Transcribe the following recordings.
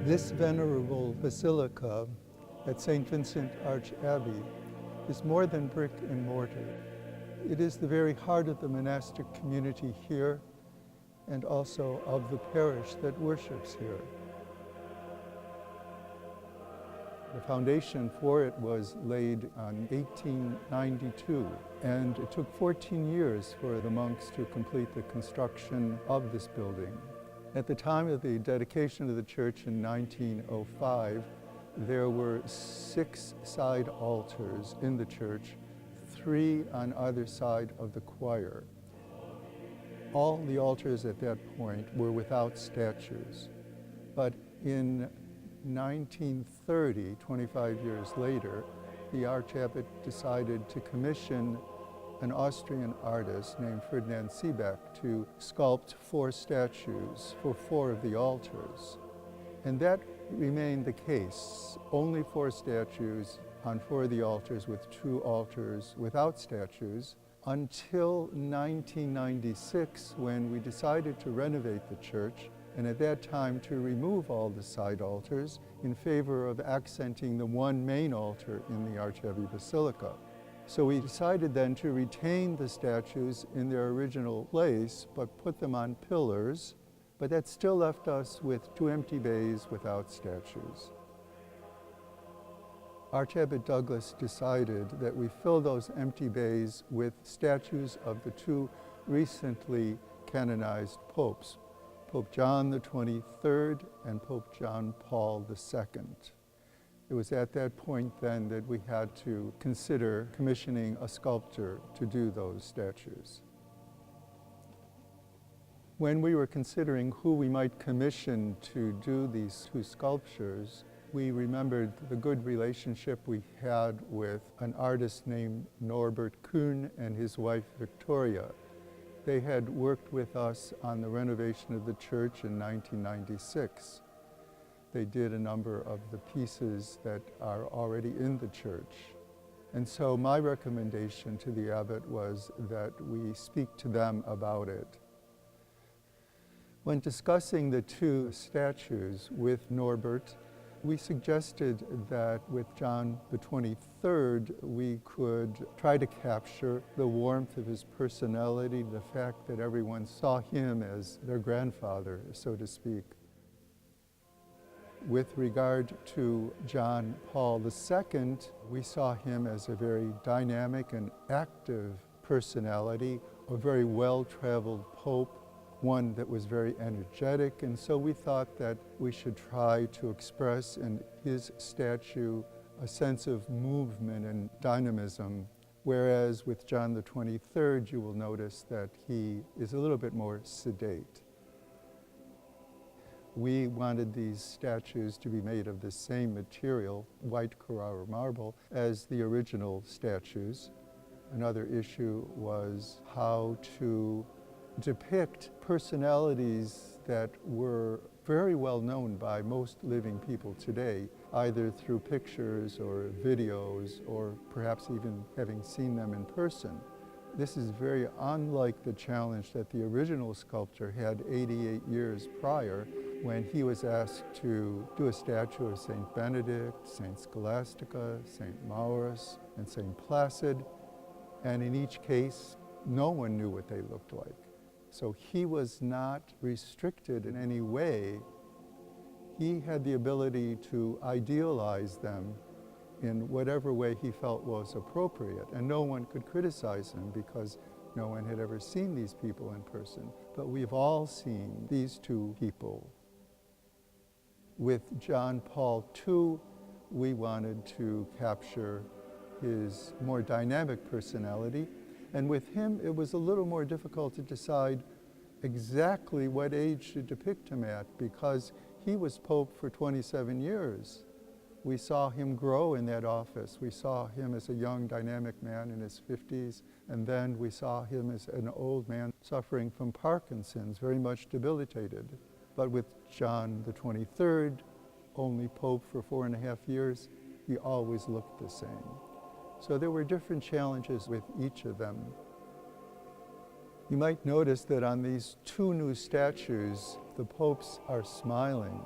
This venerable basilica at Saint Vincent Archabbey is more than brick and mortar. It is the very heart of the monastic community here and also of the parish that worships here. The foundation for it was laid in 1892, and it took 14 years for the monks to complete the construction of this building. At the time of the dedication of the church in 1905, there were 6 side altars in the church, 3 on either side of the choir. All the altars at that point were without statues, but in 1930, 25 years later, the Archabbey decided to commission an Austrian artist named Ferdinand Seebeck to sculpt 4 statues for 4 of the altars. And that remained the case. Only 4 statues on 4 of the altars, with 2 altars without statues, until 1996, when we decided to renovate the church, and at that time to remove all the side altars in favor of accenting the one main altar in the Archabbey Basilica. So we decided then to retain the statues in their original place, but put them on pillars, but that still left us with 2 empty bays without statues. Archbishop Douglas decided that we fill those empty bays with statues of the 2 recently canonized popes, Pope John the 23rd and Pope John Paul II. It was at that point then that we had to consider commissioning a sculptor to do those statues. When we were considering who we might commission to do these 2 sculptures, we remembered the good relationship we had with an artist named Norbert Kuhn and his wife Victoria. They had worked with us on the renovation of the church in 1996. They did a number of the pieces that are already in the church. And so my recommendation to the abbot was that we speak to them about it. When discussing the 2 statues with Norbert, we suggested that with John the 23rd, we could try to capture the warmth of his personality, the fact that everyone saw him as their grandfather, so to speak. With regard to John Paul II, we saw him as a very dynamic and active personality, a very well-traveled pope, one that was very energetic, and so we thought that we should try to express in his statue a sense of movement and dynamism, whereas with John the 23rd, you will notice that he is a little bit more sedate. We wanted these statues to be made of the same material, white Carrara marble, as the original statues. Another issue was how to depict personalities that were very well known by most living people today, either through pictures or videos, or perhaps even having seen them in person. This is very unlike the challenge that the original sculptor had 88 years prior, when he was asked to do a statue of Saint Benedict, Saint Scholastica, Saint Maurus, and Saint Placid, and in each case, no one knew what they looked like. So he was not restricted in any way. He had the ability to idealize them in whatever way he felt was appropriate, and no one could criticize him because no one had ever seen these people in person. But we've all seen these 2 people. With John Paul II, we wanted to capture his more dynamic personality, and with him it was a little more difficult to decide exactly what age to depict him at, because he was Pope for 27 years. We saw him grow in that office. We saw him as a young, dynamic man in his 50s, and then we saw him as an old man suffering from Parkinson's, very much debilitated. But with John the 23rd, only Pope for 4.5 years, he always looked the same. So there were different challenges with each of them. You might notice that on these 2 new statues, the popes are smiling.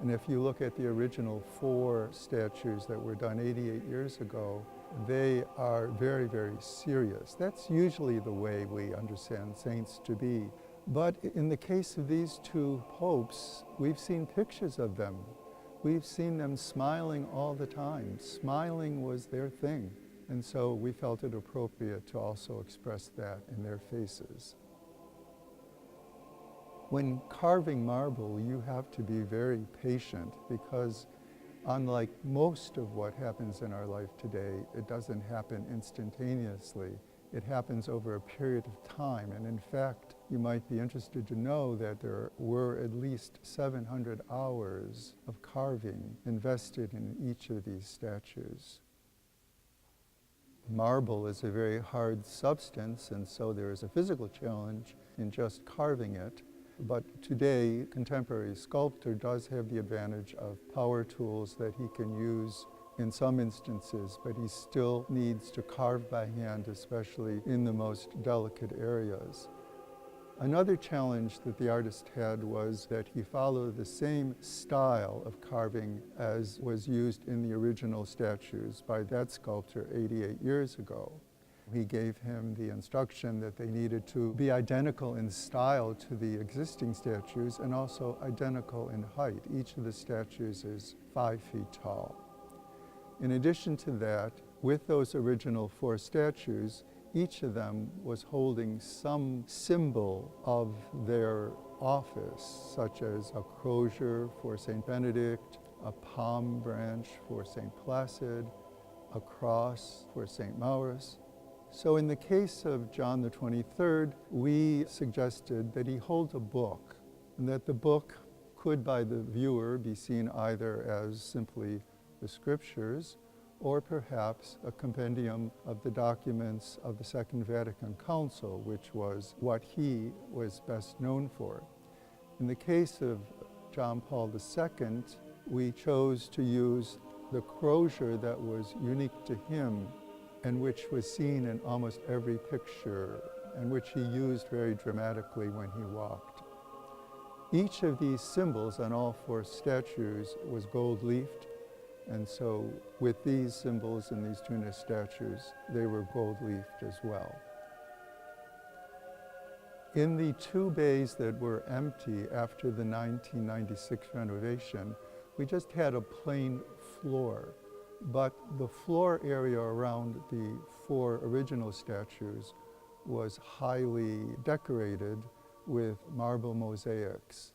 And if you look at the original 4 statues that were done 88 years ago, they are very, very serious. That's usually the way we understand saints to be. But in the case of these 2 popes, we've seen pictures of them. We've seen them smiling all the time. Smiling was their thing. And so we felt it appropriate to also express that in their faces. When carving marble, you have to be very patient because unlike most of what happens in our life today, it doesn't happen instantaneously. It happens over a period of time. And in fact, you might be interested to know that there were at least 700 hours of carving invested in each of these statues. Marble is a very hard substance, and so there is a physical challenge in just carving it. But today, contemporary sculptor does have the advantage of power tools that he can use in some instances, but he still needs to carve by hand, especially in the most delicate areas. Another challenge that the artist had was that he followed the same style of carving as was used in the original statues by that sculptor 88 years ago. He gave him the instruction that they needed to be identical in style to the existing statues and also identical in height. Each of the statues is 5 feet tall. In addition to that, with those original 4 statues, each of them was holding some symbol of their office, such as a crozier for Saint Benedict, a palm branch for Saint Placid, a cross for Saint Maurus. So in the case of John the 23rd, we suggested that he hold a book, and that the book could by the viewer be seen either as simply the scriptures or perhaps a compendium of the documents of the Second Vatican Council, which was what he was best known for. In the case of John Paul II, we chose to use the crozier that was unique to him and which was seen in almost every picture and which he used very dramatically when he walked. Each of these symbols on all 4 statues was gold-leafed, and so with these symbols in these 2 statues, they were gold-leafed as well. In the 2 bays that were empty after the 1996 renovation, we just had a plain floor. But the floor area around the 4 original statues was highly decorated with marble mosaics.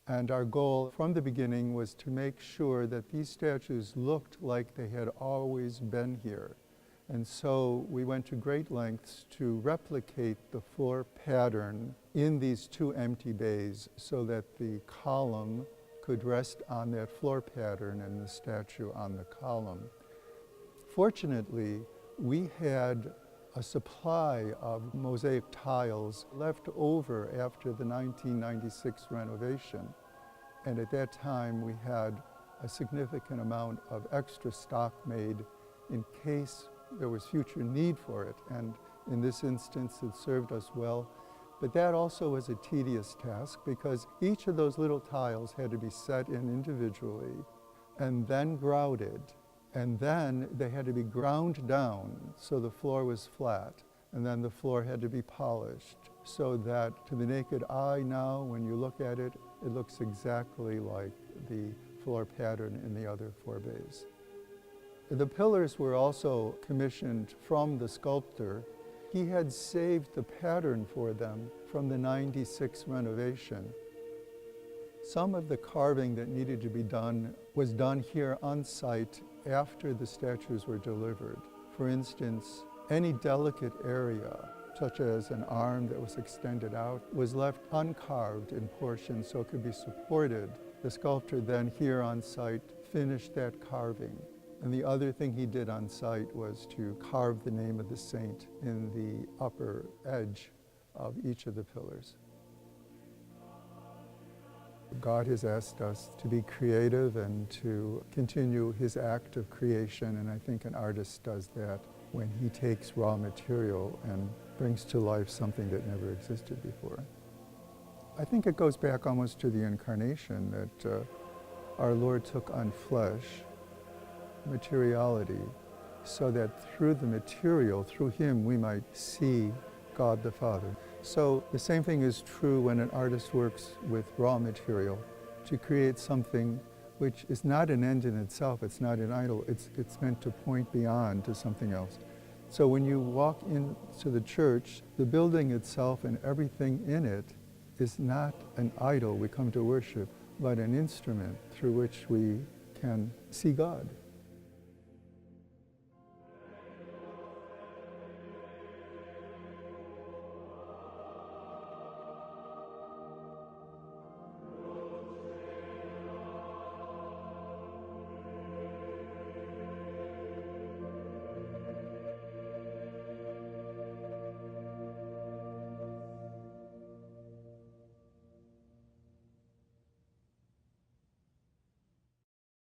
And our goal from the beginning was to make sure that these statues looked like they had always been here. And so we went to great lengths to replicate the floor pattern in these 2 empty bays so that the column could rest on that floor pattern and the statue on the column. Fortunately, we had a supply of mosaic tiles left over after the 1996 renovation. And at that time, we had a significant amount of extra stock made in case there was future need for it. And in this instance, it served us well. But that also was a tedious task because each of those little tiles had to be set in individually and then grouted. And then they had to be ground down so the floor was flat. And then the floor had to be polished so that to the naked eye now, when you look at it, it looks exactly like the floor pattern in the other 4 bays. The pillars were also commissioned from the sculptor. He had saved the pattern for them from the 96 renovation. Some of the carving that needed to be done was done here on site after the statues were delivered. For instance, any delicate area, such as an arm that was extended out, was left uncarved in portions so it could be supported. The sculptor then here on site finished that carving. And the other thing he did on site was to carve the name of the saint in the upper edge of each of the pillars. God has asked us to be creative and to continue his act of creation, and I think an artist does that when he takes raw material and brings to life something that never existed before. I think it goes back almost to the incarnation, that our Lord took on flesh, materiality, so that through the material, through him, we might see God the Father. So the same thing is true when an artist works with raw material to create something which is not an end in itself, it's not an idol, it's meant to point beyond to something else. So when you walk into the church, the building itself and everything in it is not an idol we come to worship, but an instrument through which we can see God.